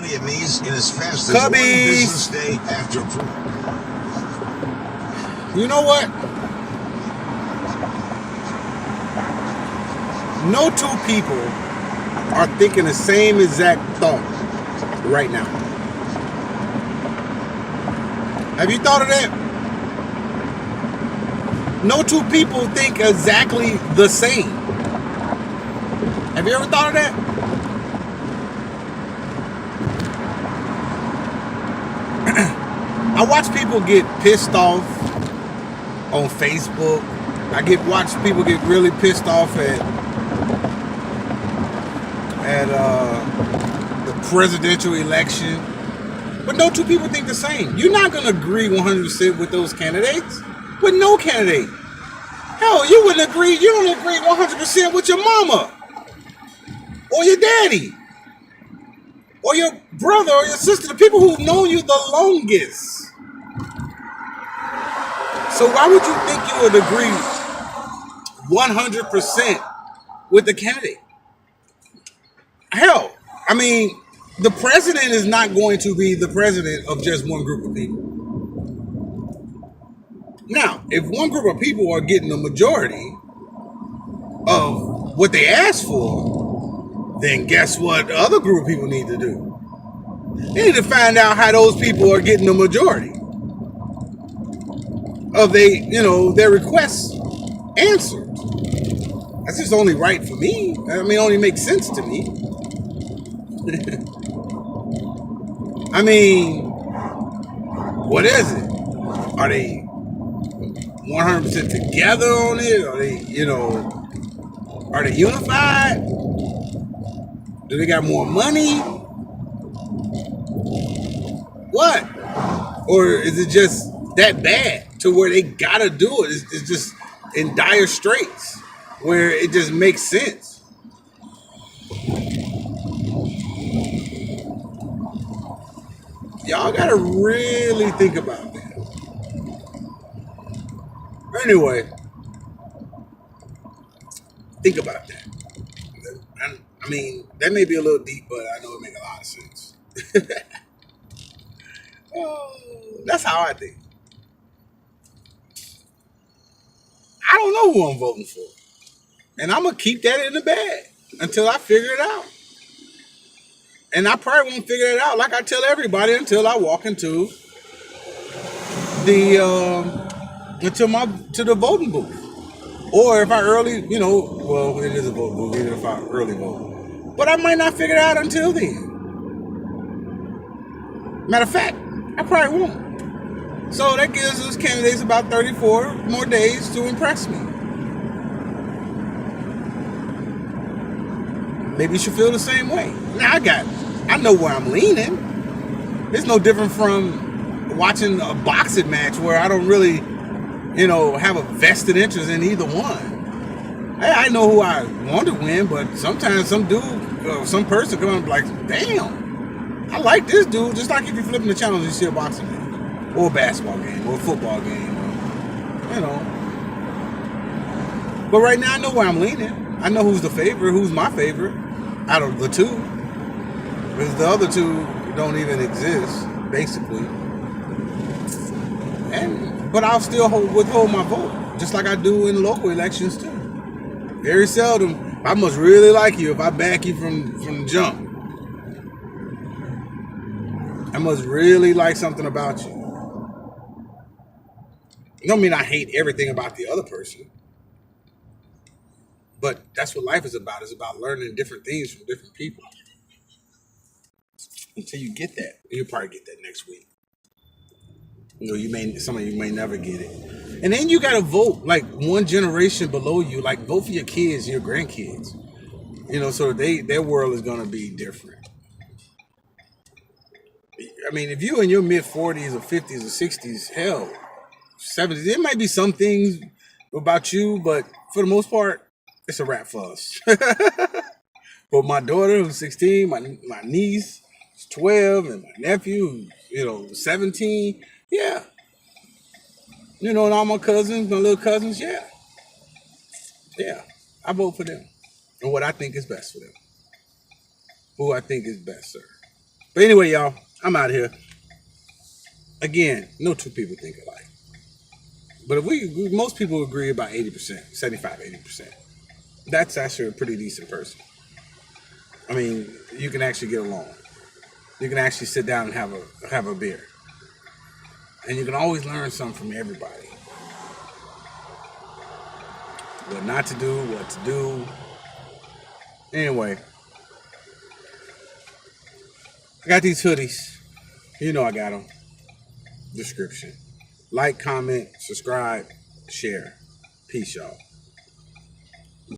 Money in these in as fast as one business day after approval. You know what? No two people are thinking the same exact thought right now. Have you thought of that? No two people think exactly the same. Have you ever thought of that? I watch people get pissed off on Facebook. Watch people get really pissed off at the presidential election. But no two people think the same. You're not going to agree 100% with those candidates. With no candidate. Hell, you wouldn't agree. You don't agree 100% with your mama. Or your daddy. Or your brother or your sister. The people who've known you the longest. So why would you think you would agree 100% with the candidate? Hell, I mean, the president is not going to be the president of just one group of people. Now, if one group of people are getting the majority of what they asked for, then guess what the other group of people need to do? They need to find out how those people are getting the majority of their requests answered. That's just only right for me. I mean, it only makes sense to me. I mean, what is it? Are they 100% together on it? Are they unified? Do they got more money? What? Or is it just that bad to where they gotta do it? It's just in dire straits where it just makes sense. Y'all gotta really think about that. Anyway, think about that. I mean, that may be a little deep, but I know it makes a lot of sense. That's how I think. I don't know who I'm voting for. And I'm going to keep that in the bag until I figure it out. And I probably won't figure it out like I tell everybody until I walk into the voting booth. Or if I early, it is a voting booth, even if I early vote. But I might not figure it out until then. Matter of fact, I probably won't. So that gives those candidates about 34 more days to impress me. Maybe you should feel the same way. Now I know where I'm leaning. It's no different from watching a boxing match where I don't really, have a vested interest in either one. I know who I want to win, but sometimes some person come up like, damn, I like this dude. Just like if you're flipping the channel and you see a boxing match. Or a basketball game, or a football game, But right now I know where I'm leaning. I know who's the favorite, who's my favorite out of the two. Because the other two don't even exist, basically. But I'll still withhold my vote, just like I do in local elections too. Very seldom. I must really like you if I back you from the jump. I must really like something about you. Don't mean I hate everything about the other person. But that's what life is about. It's about learning different things from different people. Until you get that. You'll probably get that next week. Some of you may never get it. And then you gotta vote like one generation below you, like vote for your kids, your grandkids. So their world is gonna be different. I mean, if you're in your mid 40s or 50s or 60s, hell, 70s, there might be some things about you, but for the most part, it's a wrap for us. But my daughter, who's 16, my niece, who's 12, and my nephew, who's 17, yeah. And all my cousins, my little cousins, yeah. Yeah, I vote for them. And what I think is best for them. Who I think is best, sir. But anyway, y'all, I'm out here. Again, no two people think alike. But if most people agree about 80%, 75, 80%. That's actually a pretty decent person. I mean, you can actually get along. You can actually sit down and have a beer. And you can always learn something from everybody. What not to do, what to do. Anyway, I got these hoodies. You know I got them. Description. Like, comment, subscribe, share. Peace, y'all.